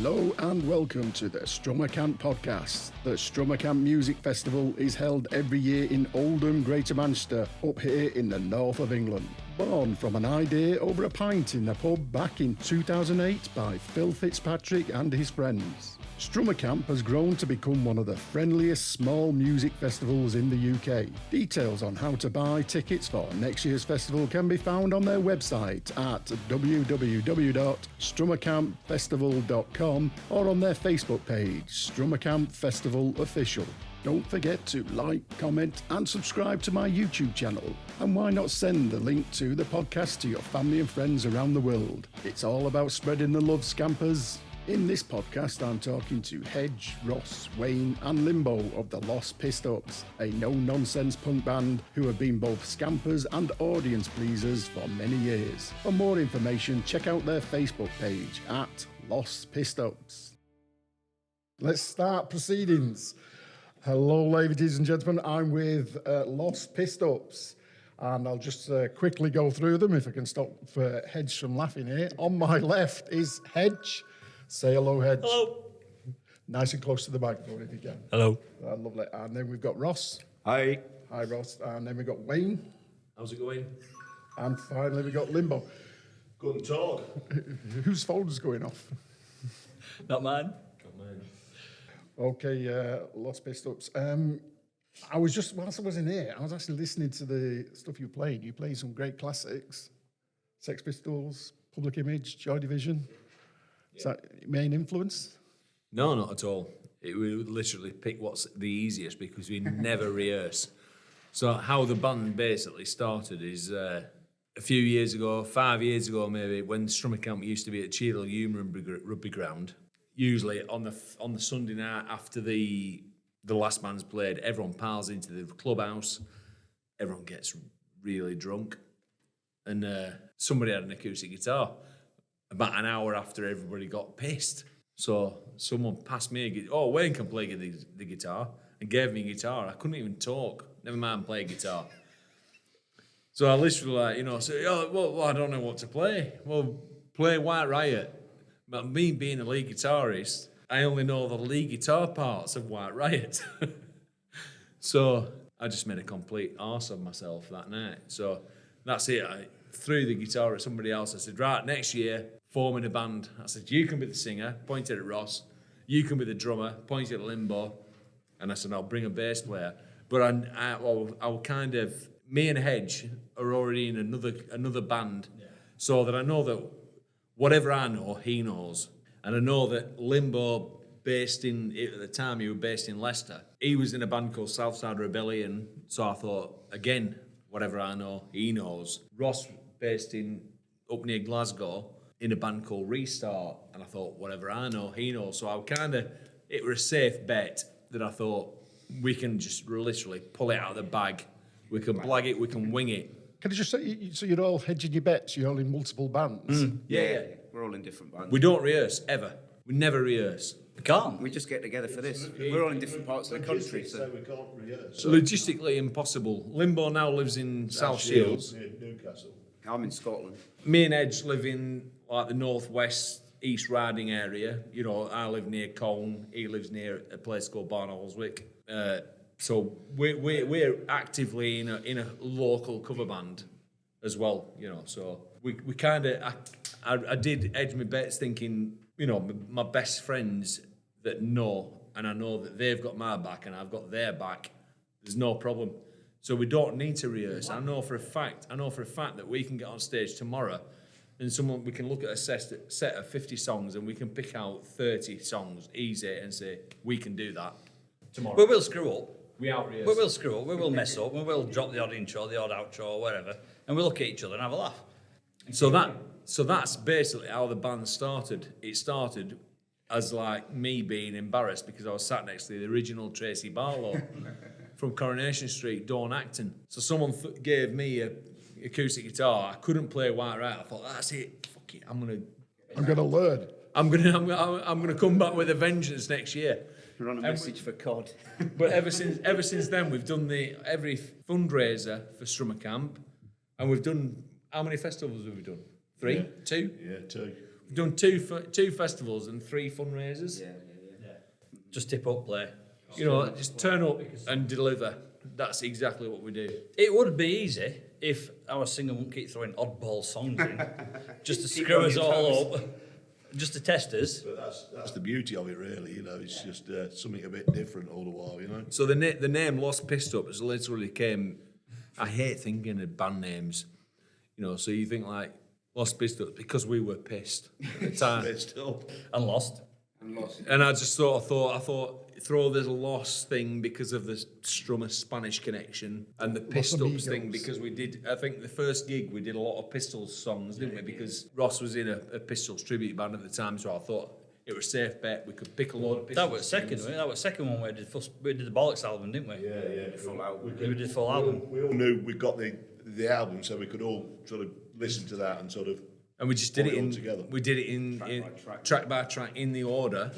Hello and welcome to the Strummercamp podcast. The Strummercamp Music Festival is held every year in Oldham, Greater Manchester, up here in the north of England. Born from an idea over a pint in the pub back in 2008 by Phil Fitzpatrick and his friends. Strummercamp has grown to become one of the friendliest small music festivals in the UK. Details on how to buy tickets for next year's festival can be found on their website at www.strummercampfestival.com or on their Facebook page, Strummercamp Festival Official. Don't forget to like, comment and subscribe to my YouTube channel. And why not send the link to the podcast to your family and friends around the world? It's all about spreading the love, scampers. In this podcast, I'm talking to Hedge, Ross, Wayne and Limbo of the LosPistUps, a no-nonsense punk band who have been both scampers and audience pleasers for many years. For more information, check out their Facebook page at LosPistUps. Let's start proceedings. Hello, ladies and gentlemen. I'm with LosPistUps, and I'll just quickly go through them if I can stop Hedge from laughing here. On my left is Hedge. Say hello, Hedge. Hello. Nice and close to the microphone if you can. Hello. Lovely. And then we've got Ross. Hi. Hi, Ross. And then we've got Wayne. How's it going? And finally, we've got Limbo. Couldn't talk. Whose phone's going off? Not mine. Okay, LosPistUps. I was just, whilst I was in here, I was actually listening to the stuff you played. You played some great classics. Sex Pistols, Public Image, Joy Division. Is that your main influence? No, not at all. We would literally pick what's the easiest because we never rehearse. So how the band basically started is a few years ago, 5 years ago maybe, when Strummercamp used to be at Cheadle Humour Rugby Ground. Usually on the Sunday night after the last band's played, everyone piles into the clubhouse. Everyone gets really drunk, and somebody had an acoustic guitar. About an hour after everybody got pissed. So someone passed me a guitar. Oh, Wayne can play the guitar, and gave me a guitar. I couldn't even talk, never mind play guitar. So I literally said, well, I don't know what to play. Well, play White Riot. But me being a lead guitarist, I only know the lead guitar parts of White Riot. So I just made a complete arse of myself that night. So that's it. I threw the guitar at somebody else. I said, right, next year, forming a band. I said, you can be the singer, pointed at Ross. You can be the drummer, pointed at Limbo. And I said, I'll bring a bass player. But I will kind of, me and Hedge are already in another band. Yeah. So that I know that whatever I know, he knows. And I know that Limbo, at the time he was based in Leicester, he was in a band called Southside Rebellion. So I thought, again, whatever I know, he knows. Ross based up near Glasgow in a band called Restart, and I thought, whatever I know, he knows. So it was a safe bet that I thought we can just literally pull it out of the bag. We can blag it, we can wing it. Can I just say, so you're all hedging your bets, you're all in multiple bands? Yeah. We're all in different bands. We don't rehearse, ever. We never rehearse. We can't. We just get together for this. We're all in different parts of the country, so we can't rehearse. Logistically impossible. Limbo now lives in South Shields. Near Newcastle. I'm in Scotland. Me and Edge live in like the northwest East Riding area. I live near Colne. He lives near a place called Barnholdswick. So we're actively in a local cover band as well. So we kind of I did edge my bets thinking my best friends that know, and I know that they've got my back and I've got their back. There's no problem. So we don't need to rehearse. I know for a fact that we can get on stage tomorrow and we can look at a set of 50 songs and we can pick out 30 songs easy and say, we can do that tomorrow. We will screw up. We out-rehearse. We will screw up. We will mess up. We will drop the odd intro, the odd outro, or whatever. And we'll look at each other and have a laugh. So that's basically how the band started. It started as like me being embarrassed because I was sat next to the original Tracy Barlow from Coronation Street, Dawn Acton. So someone gave me a acoustic guitar. I couldn't play White Riot. I thought, that's it. Fuck it. I'm gonna learn. I'm gonna come back with a vengeance next year. We're on a message for COD. But ever since then, we've done every fundraiser for Strummercamp, and we've done how many festivals have we done? 3, 2. Yeah, 2. We've done two festivals and 3 fundraisers. Yeah. Just tip up, play. You know, just turn up and deliver. That's exactly what we do. It would be easy if our singer wouldn't keep throwing oddball songs in, just to screw us all up, just to test us. But that's the beauty of it, really. You know, it's just something a bit different all the while. You know. So the name LosPistUps literally came. I hate thinking of band names. You know, so you think like LosPistUps because we were pissed at the time. Still. And lost. And I just sort of thought, throw this loss thing because of the Strummer Spanish connection and the Pistols thing because we did, I think the first gig we did a lot of Pistols songs, didn't we? Because Ross was in a Pistols tribute band at the time, so I thought it was a safe bet. We could pick a load of Pistols. That was second, wasn't it? That was second one we did the Bollocks album, didn't we? Yeah. Full album. We did the full album. We all knew we got the album, so we could all sort of listen to that and sort of. And we just did it all in together. We did it in track by track in the order.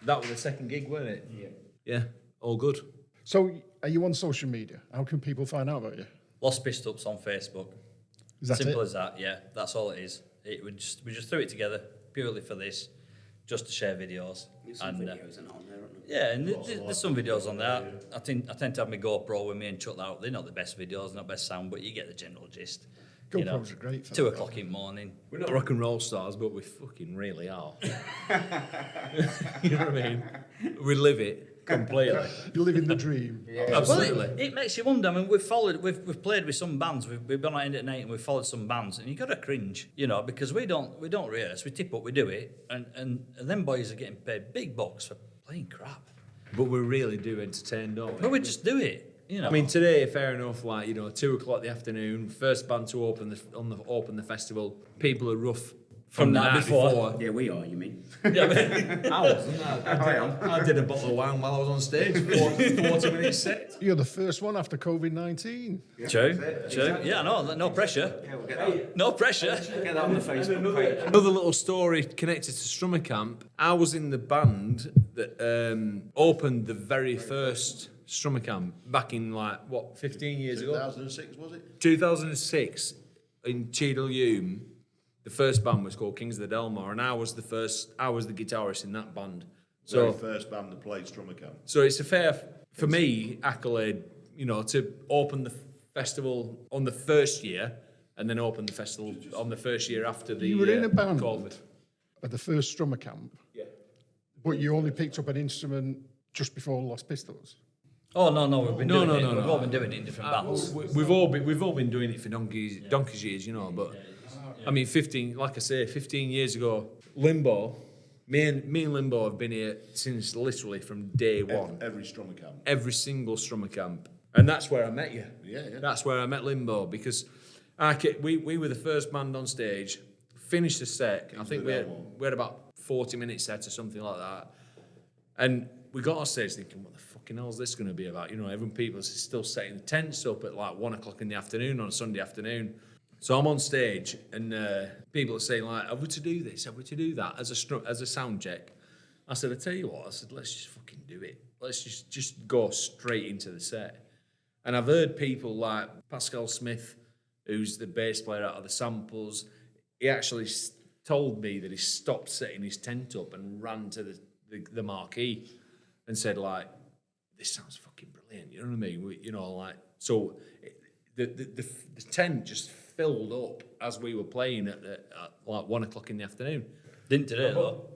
That was the second gig, wasn't it? Yeah, all good. So, are you on social media? How can people find out about you? LosPistUps on Facebook. Is that Simple it? as that. Yeah, that's all it is. We just threw it together purely for this, just to share videos. There's some videos and on there, aren't there? Yeah, and there's some videos on there. I tend to have my GoPro with me and chuck that out. They're not the best videos, not best sound, but you get the general gist. You know, GoPros are great for 2 that. o'clock in the morning. We're not rock and roll stars, but we fucking really are. You know what I mean? We live it completely. You're living the dream. Absolutely. Well, it makes you wonder. I mean, we've played with some bands. We've been on End at Night and we've followed some bands, and you got to cringe, you know, because we don't rehearse. We tip up, we do it, and them boys are getting paid big bucks for playing crap. But we really do entertain, don't we? But we just do it, you know. I mean, today, fair enough. Like 2 o'clock in the afternoon, first band to open the festival. People are rough from the night before. Yeah, we are, you mean? Yeah, I wasn't. I did a bottle of wine while I was on stage. 40 minutes set. You're the first one after COVID-19. True. Yeah, no pressure. Yeah, we'll get that. No pressure. Get that on the Facebook page. Another little story connected to Strummercamp. I was in the band that opened the very first Strummercamp back in 15 years ago? 2006 was it? 2006 in Cheadle Hulme. The first band was called Kings of the Delmar, and I was the guitarist in that band. Very first band that played Strummercamp. So it's a fair, for me, accolade, to open the festival on the first year and then open the festival on the first year after the You were in a band COVID. at the first Strummercamp, Yeah. but you only picked up an instrument just before Lost Pistols. Oh no, we've been doing it. No. We've all been doing it in different bands. We've all been doing it for donkey's years, but I mean 15 years ago, Limbo, me and Limbo have been here since literally from day one. Every Strummercamp. Every single Strummercamp. And that's where I met you. Yeah. That's where I met Limbo because we were the first band on stage, finished the set. I think we had about 40 minutes set or something like that. And we got on stage thinking, what the fucking hell is this going to be about? People are still setting the tents up at 1 o'clock in the afternoon on a Sunday afternoon. So I'm on stage and people are saying have we to do this? Have we to do that? As a sound check. I said, I tell you what, let's just fucking do it. Let's just go straight into the set. And I've heard people like Pascal Smith, who's the bass player out of the Samples. He actually told me that he stopped setting his tent up and ran to the marquee and said, this sounds fucking brilliant. You know what I mean? So the tent just filled up as we were playing at 1 o'clock in the afternoon. Didn't today though.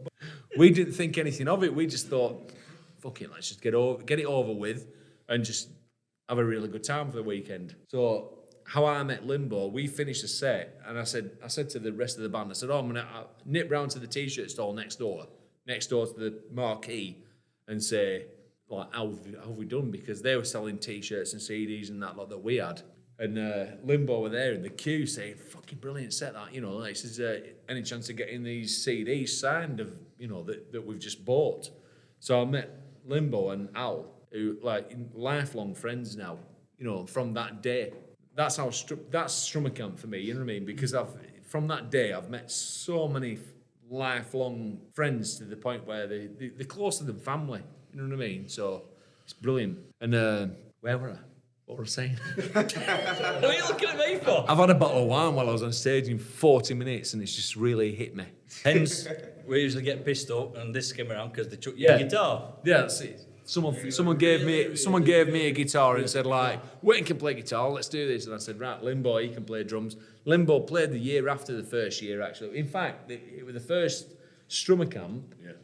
We didn't think anything of it. We just thought, fuck it, let's just get it over with and just have a really good time for the weekend. So how I met Limbo, we finished the set and I said to the rest of the band, I'm gonna nip round to the t-shirt stall next door to the marquee and say, how have we done? Because they were selling t-shirts and CDs and that we had. And Limbo were there in the queue saying, fucking brilliant set that, is there any chance of getting these CDs signed of, that we've just bought? So I met Limbo and Al, who lifelong friends now, from that day. That's Strummercamp for me, you know what I mean? Because from that day I've met so many lifelong friends to the point where they're closer than family, you know what I mean? So it's brilliant. And where were I? What was I saying? What are you looking at me for? I've had a bottle of wine while I was on stage in 40 minutes and it's just really hit me. Hence, we usually get pissed up and this came around because they took your guitar. Yeah, that's it. Someone gave me a guitar and said like, Wayne can play guitar, let's do this. And I said, right, Limbo, he can play drums. Limbo played the year after the first year, actually. In fact, it was the first Strummercamp,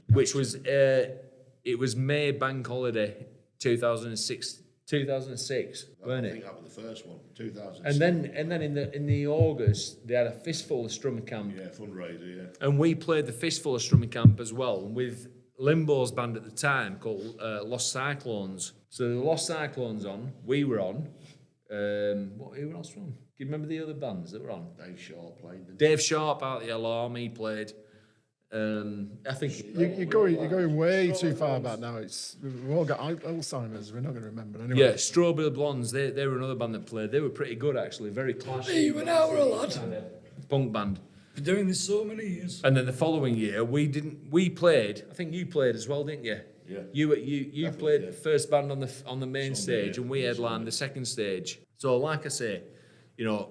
which was, it was May Bank Holiday 2006, weren't I it? think that was the first one, 2006. And then in the August, they had a fistful of Strummercamp. Yeah, fundraiser, yeah. And we played the fistful of Strummercamp as well with Limbo's band at the time called Lost Cyclones. So the Lost Cyclones on, we were on. Who else were on? Do you remember the other bands that were on? Dave Sharp played. Dave Sharp out the alarm, he played. I think You're going way too far back now. We've all got Alzheimer's. We're not going to remember anyway. yeah, Strawberry Blondes. They were another band that played. They were pretty good actually, very classy. You an hour, lad. Punk band. Been doing this so many years. And then the following year, we played. I think you played as well, didn't you? Yeah. You played the first band on the main stage, and we headlined the second stage. So, like I say, you know,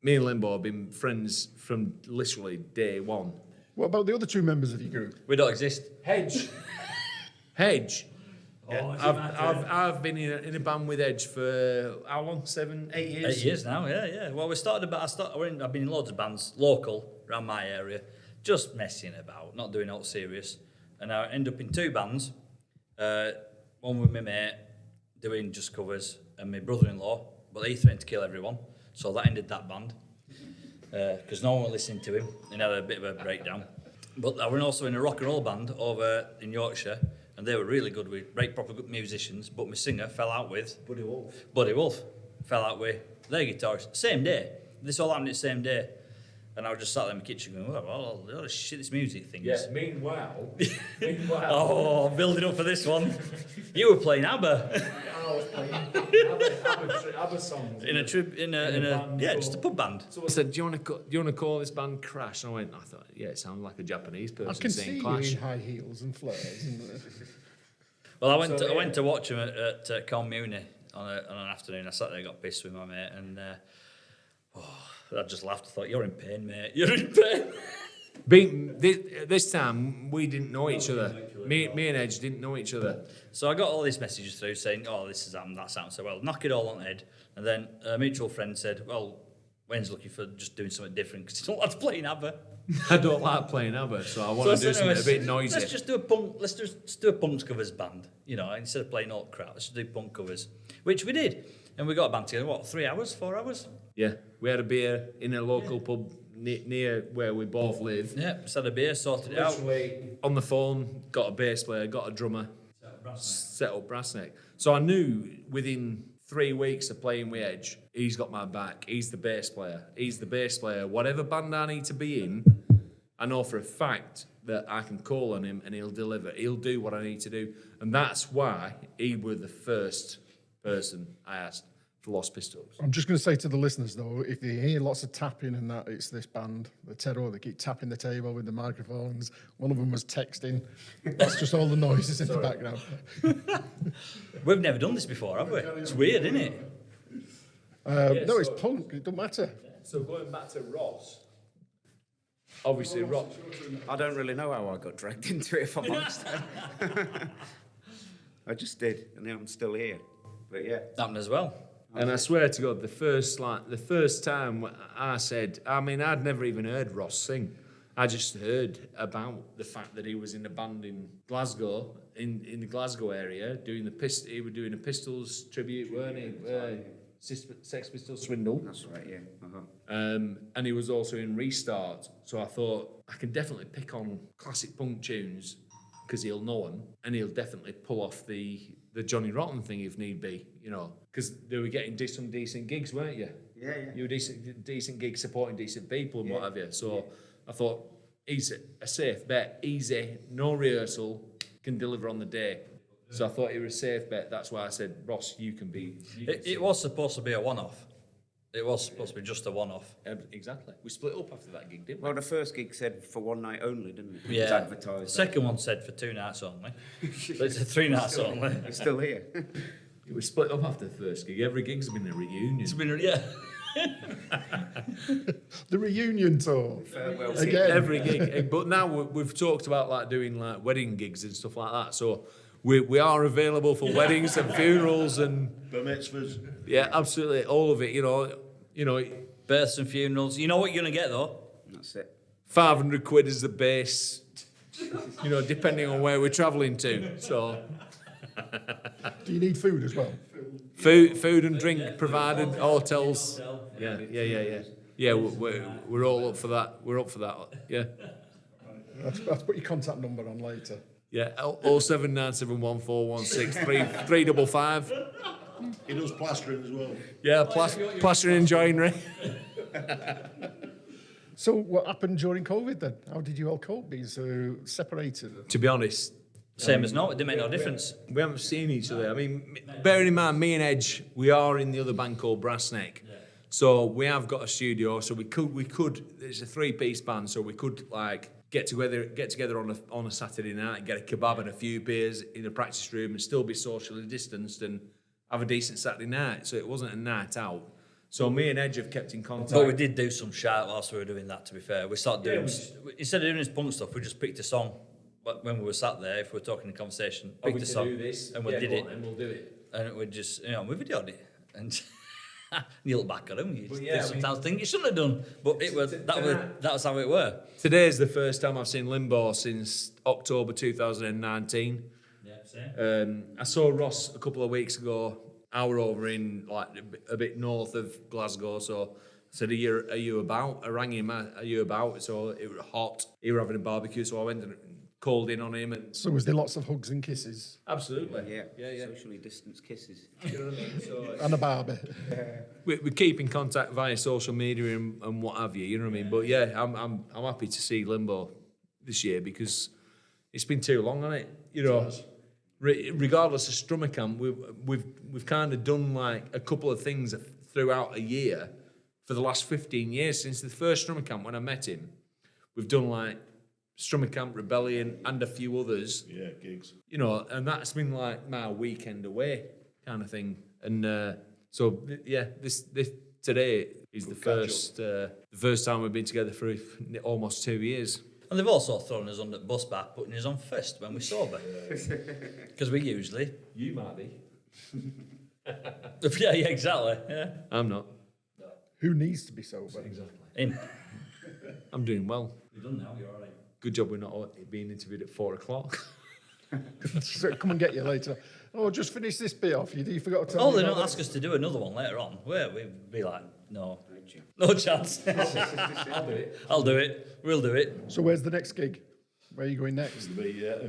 me and Limbo have been friends from literally day one. What about the other two members of your group? We don't exist. Hedge. I've been in a band with Edge for how long? 7, 8 years. 8 years now, yeah. Well, I've been in loads of bands, local, around my area, just messing about, not doing all serious. And I end up in 2 bands, one with my mate, doing just covers, and my brother-in-law, but he threatened to kill everyone, so that ended that band, because no one was listening to him, and had a bit of a breakdown. But I was also in a rock and roll band over in Yorkshire, and they were really good with proper good musicians, but my singer fell out with Buddy Wolf fell out with their guitarist. Same day. This all happened the same day. And I was just sat there in my kitchen going, well, what a shit this music thing is. Yeah, meanwhile. Oh, building up for this one. You were playing ABBA. I was playing ABBA songs. Just a pub band. Someone said, do you want to call this band Crash? And I thought, yeah, it sounded like a Japanese person I can saying see Clash. you in high heels and flares. Well, I went to watch him at Communi on an afternoon. I sat there and got pissed with my mate, and I just laughed. I thought, you're in pain, mate. You're in pain. This time, we didn't know each other. Me and Edge didn't know each other. So I got all these messages through saying, this has happened, that sounds so well. Knock it all on Ed. And then a mutual friend said, well, Wayne's looking for just doing something different because he don't like playing ABBA. I don't like playing ABBA, so I want to do something a bit noisy. Let's just do a punk. Let's just do a punk covers band. You know, instead of playing alt crap, let's just do punk covers, which we did, and we got a band together. What, 3 hours, 4 hours? Yeah, we had a beer in a local pub near where we both live. Yeah, just had a beer, sorted it out. Literally on the phone, got a bass player, got a drummer, set up brass neck. So I knew within 3 weeks of playing with Edge, he's got my back. He's the bass player. He's the bass player. Whatever band I need to be in, I know for a fact that I can call on him and he'll deliver. He'll do what I need to do. And that's why he was the first person I asked for LosPistUps. I'm just going to say to the listeners, though, if they hear lots of tapping and that, it's this band, the Terror, they keep tapping the table with the microphones. One of them was texting. That's just all the noises in the background. We've never done this before, have we? It's weird, isn't it? No, it's punk. It don't matter. So going back to Ross, obviously Ross. I don't really know how I got dragged into it, if I'm honest. I just did, and now I'm still here. But yeah. Happened as well. And I swear to God, the first time I'd never even heard Ross sing. I just heard about the fact that he was in a band in Glasgow, in the Glasgow area, he was doing a Pistols tribute, weren't he? Sex Pistols Swindle. That's right, yeah. Uh-huh. And he was also in Restart. So I thought, I can definitely pick on classic punk tunes because he'll know them, and he'll definitely pull off the Johnny Rotten thing if need be, you know, because they were getting some decent gigs, weren't you? Yeah. You were decent gigs supporting decent people and what have you. So I thought, he's a safe bet, easy, no rehearsal, can deliver on the day. So I thought it was a safe bet. That's why I said, Ross, you can be. It was supposed to be a one-off. It was supposed to be just a one-off. Exactly. We split up after that gig, didn't we? Well, the first gig said for one night only, didn't it? Yeah. It was advertised. Second one said for 2 nights only. But it's 3 nights only. It's still here. We split up after the first gig. Every gig's been a reunion. It's been, yeah. The reunion tour. Farewell. Again. Every gig. But now we've talked about like doing like wedding gigs and stuff like that. So we are available for weddings and funerals and Bar mitzvahs. yeah, absolutely all of it. Births and funerals. You know what you're going to get, though? That's it. 500 quid is the base. Depending on where we're travelling to. So Do you need food as well? food and drink provided, hotels. Yeah. Yeah, we're all up for that. We're up for that. Yeah. Let's put your contact number on later. Yeah. 07971416355. He does plastering as well. Yeah, plastering and joinery. So what happened during COVID then? How did you all cope being so separated? To be honest, Same as now. It didn't make no difference. we haven't seen each other. I mean, bearing in mind, me and Edge, we are in the other band called Brassneck. So we have got a studio. So we could. It's a 3-piece band, so we could like get together on a Saturday night, get a kebab and a few beers in a practice room, and still be socially distanced and have a decent Saturday night. So it wasn't a night out. So me and Edge have kept in contact. But we did do some shite whilst we were doing that, to be fair. We started doing, instead of doing this punk stuff, we just picked a song. But when we were sat there, if we were talking in conversation, picked a song, and we did it. And we'll do it. And we just, we videoed it. And you look back at them, you yeah, sometimes think you shouldn't have done. But that was how it were. Today's the first time I've seen Limbo since October 2019. Yeah, same. I saw Ross a couple of weeks ago. I were over in like a bit north of Glasgow, so I said, are you about? I rang him, are you about? So it was hot. He were having a barbecue, so I went and called in on him. And So was there lots of hugs and kisses absolutely. Yeah. Socially distanced kisses. You know what I mean? So and a Barbie? we keep in contact via social media and what have you. You know what I mean? But yeah, I'm happy to see Limbo this year because it's been too long, hasn't it? You know. Regardless of Strummercamp, we've kind of done like a couple of things throughout a year for the last 15 years since the first Strummercamp when I met him. We've done like Strummercamp, Rebellion, and a few others. Yeah, gigs. And that's been like my weekend away kind of thing. And this today is the first time we've been together for almost 2 years. And they've also thrown us under the bus by putting us on first when we're sober. Because we usually... You might be. yeah, exactly. Yeah. I'm not. Who needs to be sober? Exactly. Him. I'm doing well. You're done now, you're all right. Good job we're not being interviewed at 4 o'clock. So come and get you later. Oh, just finish this bit off. You forgot to tell Oh, me they about don't that. ask us to do another one later on. We'd be like, no. No chance. I'll do it. We'll do it. So where's the next gig? Where are you going next?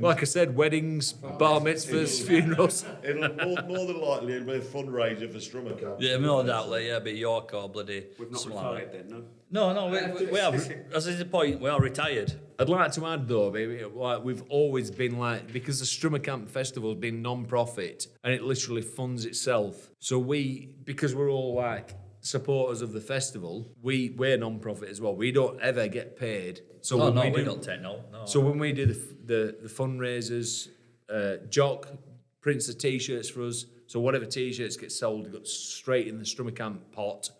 Like I said, weddings, bar mitzvahs, funerals. It'll more than likely it'll be a fundraiser for Strummercamp. Yeah, no doubt, yeah, be York or bloody... We've not something like retired that. then, no? No, we have, as is the point, we are retired. I'd like to add though, baby, like we've always been like, because the Strummercamp Festival's been non-profit and it literally funds itself. So because we're all like supporters of the festival, we're non-profit as well. We don't ever get paid. So We don't take no. So when we do the fundraisers, Jock prints the t-shirts for us. So whatever t-shirts get sold goes straight in the Strummercamp pot.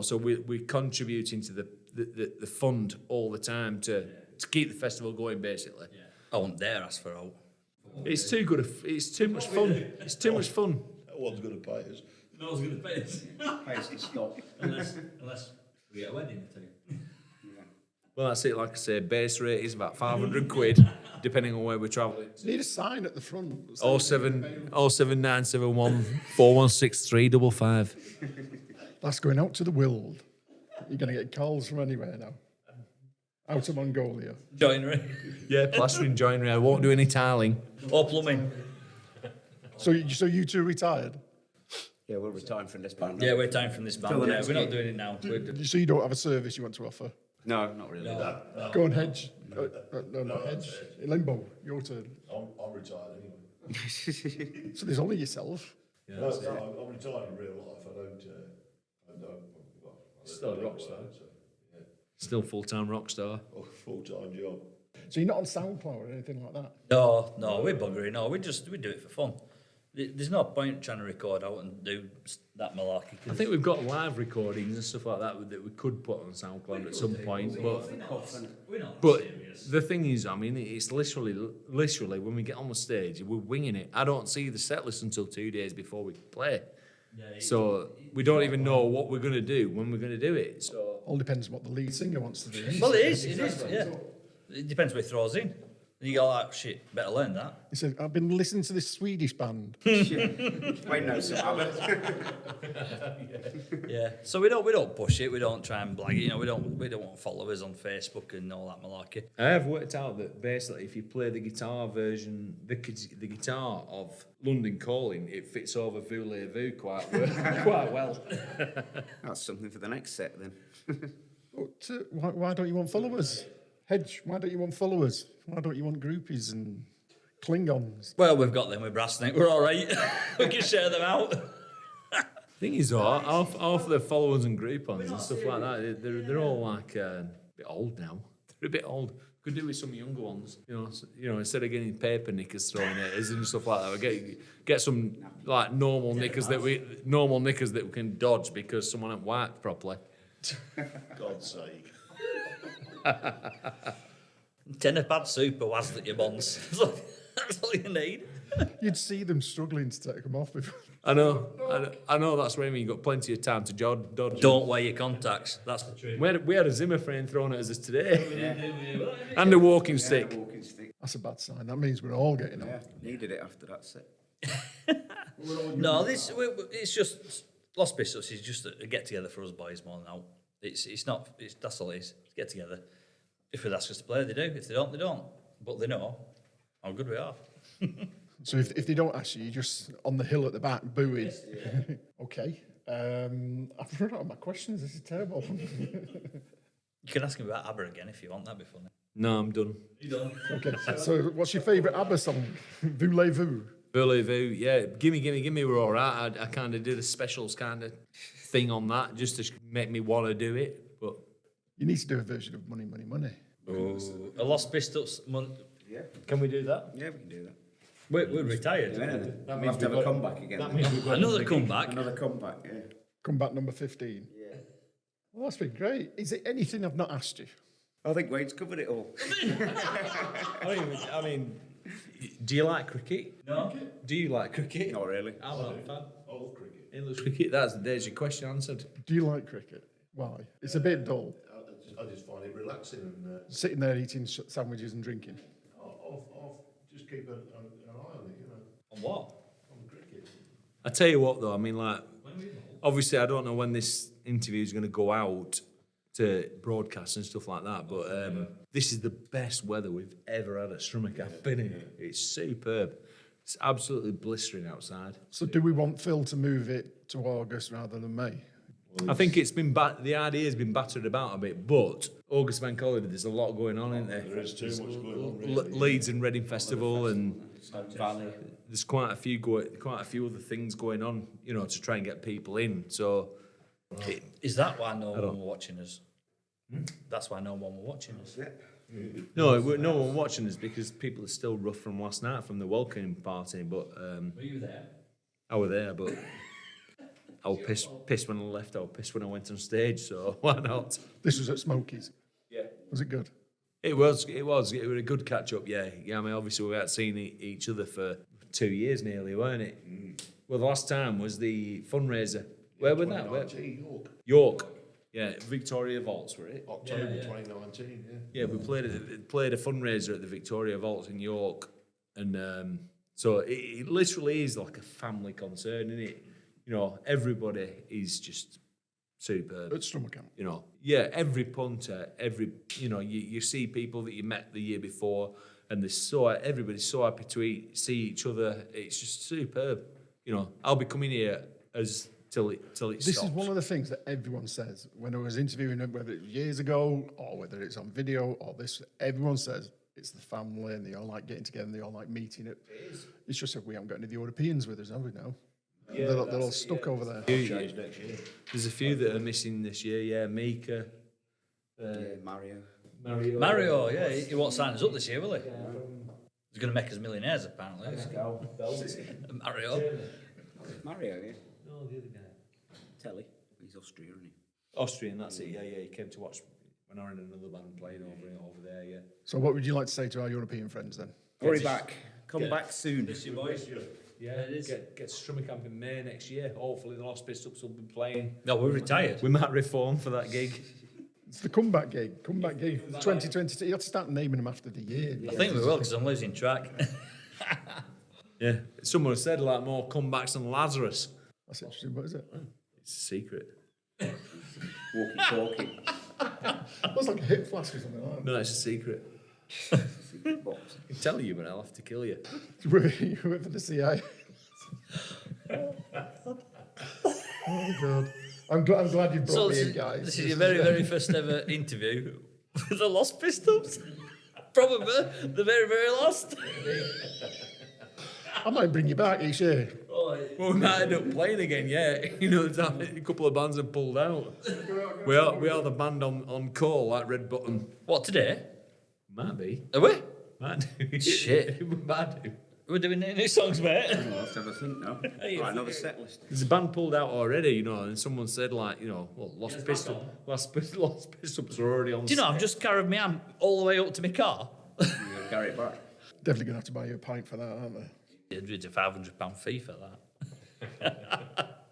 So we're contributing to the fund all the time to keep the festival going, basically. Yeah. I won't dare ask for out. It's too good. It's too much fun. It's too much fun. No one's going to pay us. No one's going to pay us. Pays to stop. unless we get a wedding or two. Well, that's it. Like I say, base rate is about 500 quid, depending on where we're travelling. You need a sign at the front. 07971 416355. That's going out to the world. You're going to get calls from anywhere now. Out of Mongolia. Joinery. Yeah, plastering joinery. I won't do any tiling. Or plumbing. So you two retired? Yeah, we're retiring from this band. Yeah, we're time from this band. Till the Yeah, next we're not gig. doing it now. So you don't have a service you want to offer? No, not really. Go on, Hedge. No, not Hedge. Limbo, your turn. I'm retired anyway. So there's only yourself. No, I'm retired in real life. I don't. Still a rock star. Still full-time rock star. Full-time job. So you're not on SoundCloud or anything like that? No, we're buggering. No, we do it for fun. There's no point trying to record out and do that malarkey. I think we've got live recordings and stuff like that that we could put on SoundCloud at some point, but the thing is, I mean, it's literally when we get on the stage, we're winging it. I don't see the set list until 2 days before we play, so we don't even know what we're going to do when we're going to do it. So All depends on what the lead singer wants to do. Well, it is, yeah. It depends what he throws in. And you go like, shit, better learn that. He said, I've been listening to this Swedish band. Wayne knows some Abbott. Yeah. So we don't push it. We don't try and blag it. You know, we don't want followers on Facebook and all that malarkey. I have worked out that basically, if you play the guitar version, the guitar of London Calling, it fits over Voulez-Vous quite well. That's something for the next set then. But, why don't you want followers? Hedge, why don't you want followers? Why don't you want groupies and Klingons? Well, we've got them with Brass Neck. We're all right. We can share them out. Thing is, though, half the followers and Groupons and stuff like that, they're all like a bit old now. They're a bit old. Could do with some younger ones, you know. Instead of getting paper knickers thrown at us and stuff like that, we get some like normal knickers that we can dodge because someone hasn't wiped properly. God's sake. Tenner pad super was that your bonds. That's all you need. You'd see them struggling to take them off before. I know. That's what I mean. You've got plenty of time to dodge. Don't wear your contacts. That's the truth. We had a Zimmer frame thrown at us today, and a walking stick. Walking stick. That's a bad sign. That means we're all getting Yeah, on. needed it after that set. No, it's just LosPistUps is just a get together for us boys more than out. That's all it is. It's get together. If they ask us to play, they do. If they don't, they don't. But they know how good we are. So if they don't ask you, you're just on the hill at the back booing. Okay. I've run out of my questions. This is terrible. You can ask me about ABBA again if you want. That'd be funny. No, I'm done. You don't. Okay. So what's your favourite ABBA song? Voulez-Vous. Voulez-Vous, yeah. Gimme, we're all right. I kind of did a specials kind of thing on that just to make me want to do it. But You need to do a version of Money, Money, Money. A LosPistUps. Yeah, Can we do that? yeah, we can do that. We're retired. We'll have to have a comeback again. Another comeback. Another comeback, yeah. Comeback number 15. Yeah. Well, that's been great. Is there anything I've not asked you? I think Wayne's covered it all. I mean, do you like cricket? No. Do you like cricket? Not really. I'm not a fan. I love cricket. It looks cricket. There's your question answered. Do you like cricket? Why? It's a bit dull. I just find it relaxing and Sitting there eating sandwiches and drinking. I'll just keep an eye on it, you know, On what? on cricket. I tell you what, though. I mean, like, obviously, I don't know when this interview is going to go out to broadcast and stuff like that, but this is the best weather we've ever had at Strummercamp, isn't it? It's superb. It's absolutely blistering outside. So do we want Phil to move it to August rather than May? I think it's been the idea has been battered about a bit, but August Bank Holiday, there's a lot going on, isn't there? There is too much going on, really. Leeds and Reading Festival, and Valley. there's quite a few other things going on, you know, to try and get people in. So Is that why no one were watching us? That's why no one were watching us. no one watching us because people are still rough from last night from the welcoming party. But Were you there? I was there, but I was pissed when I left. I was pissed when I went on stage. So why not? This was at Smokies. Yeah. Was it good? It was a good catch up, yeah. I mean, obviously we hadn't seen each other for 2 years nearly, weren't it? Well, the last time was the fundraiser. Where was that? 2019, York. York. Yeah, Victoria Vaults, were it? October 2019, yeah. Yeah, we played a fundraiser at the Victoria Vaults in York, and so it literally is like a family concern, isn't it? You know, everybody is just superb. At Strummercamp. You know, yeah, every punter, you see people that you met the year before, and everybody's so happy to see each other. It's just superb. You know, I'll be coming here till it stops. This is one of the things that everyone says when I was interviewing them, whether it's years ago or whether it's on video or this, everyone says it's the family and they all like getting together and they all like meeting it. It's just that we haven't got any of the Europeans with us, have we now? Yeah, they're all stuck over there. Change next year. There's a few that are missing this year. Yeah, Mika, Yeah, Mario. Mario, yeah, he won't sign us up this year, will he? He's going to make us millionaires, apparently. Mario. Mario, yeah. No, the other guy. Telly. He's Austrian, isn't he? Austrian, that's it. Yeah, he came to watch when I was in another band playing over there. Yeah. So what would you like to say to our European friends then? Hurry back. Come back soon. Miss you, boys. Yeah, it is. Get Strummercamp in May next year. Hopefully, the LosPistUps will be playing. No, we're retired. We might reform for that gig. It's the comeback gig. 2022. You have to start naming them after the year. I think we will, because I'm losing track. Yeah. Someone said like more comebacks than Lazarus. That's interesting. What is it? It's a secret. Walkie-talkie. That's like a hip flask or something like that. No, it's a secret. Secret box. I can tell you, but I'll have to kill you. You work for the CIA. Oh, God. I'm glad you brought me in, guys. This is your very, very first ever interview with the LosPistUps. Probably the very, very last. I might bring you back each year. Well, we might end up playing again, yeah. You know, a couple of bands have pulled out. We are the band on call, like Red Button. What, today? Might be. Are we? Might do. Shit. We might do. We're doing new songs, mate. I'll have to have a think now. Right, another set list. There's a band pulled out already, you know, and someone said, like, you know, well, LosPistUps are already on Do you know, set. I've just carried my amp all the way up to my car. You'll carry it back. Definitely going to have to buy you a pint for that, aren't they? It's a £500 fee for that.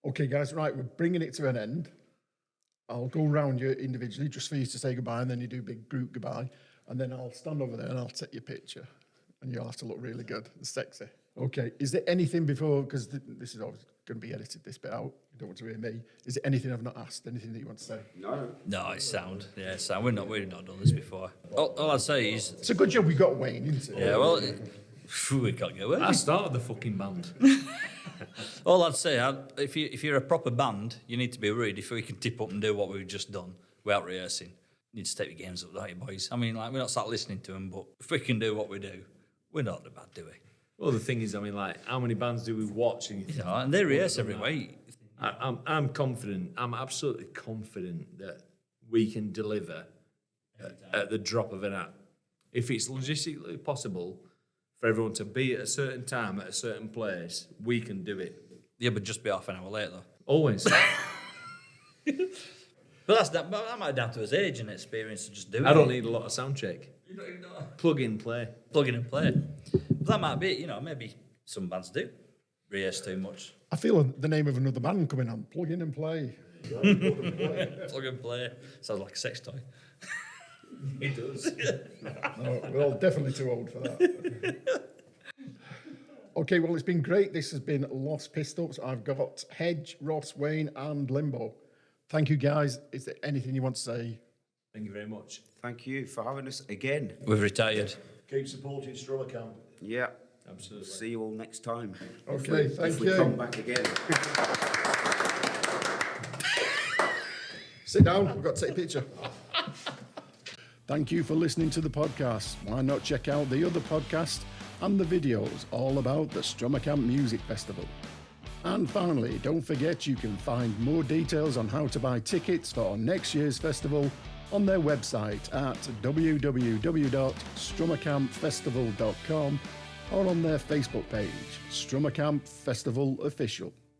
Okay, guys, right, we're bringing it to an end. I'll go round you individually just for you to say goodbye, and then you do big group goodbye. And then I'll stand over there and I'll take your picture. And you'll have to look really good and sexy. Okay, is there anything before, because this is always going to be edited, this bit out. You don't want to hear me. Is there anything I've not asked? Anything that you want to say? No. No, it's sound. Yeah, it's sound. We've not done this before. All I'd say is, It's a good job we got Wayne, isn't it? yeah, well, we can't go I away. started the fucking band. All I'd say, if you're a proper band, you need to be worried if we can tip up and do what we've just done without rehearsing. You need to step your games up, don't you, boys? I mean, like, we're not sat listening to them, but if we can do what we do, we're not that bad, do we? Well, the thing is, I mean, like, how many bands do we watch? And You know, and they rehearse every week. I'm confident. I'm absolutely confident that we can deliver at the drop of an hat. If it's logistically possible for everyone to be at a certain time at a certain place, we can do it. Yeah, but just be half an hour late, though. Always. But that might be down to his age and experience to just do it. I don't need a lot of sound check. Plug in, play. Plug in and play. But that might be, you know, maybe some bands do rehearse too much. I feel the name of another band coming on. Plug in and play. Plug and play. Sounds like a sex toy. It does. No, we're all definitely too old for that. Okay, well, it's been great. This has been LosPistUps. I've got Hedge, Ross, Wayne, and Limbo. Thank you, guys. Is there anything you want to say? Thank you very much. Thank you for having us again. We've retired. Keep supporting Strummercamp. Yeah. Absolutely. See you all next time. Okay, thank If we you. come back again. Sit down. We've got to take a picture. Thank you for listening to the podcast. Why not check out the other podcast and the videos all about the Strummercamp Music Festival? And finally, don't forget you can find more details on how to buy tickets for next year's festival on their website at www.strummercampfestival.com or on their Facebook page, Strummercamp Festival Official.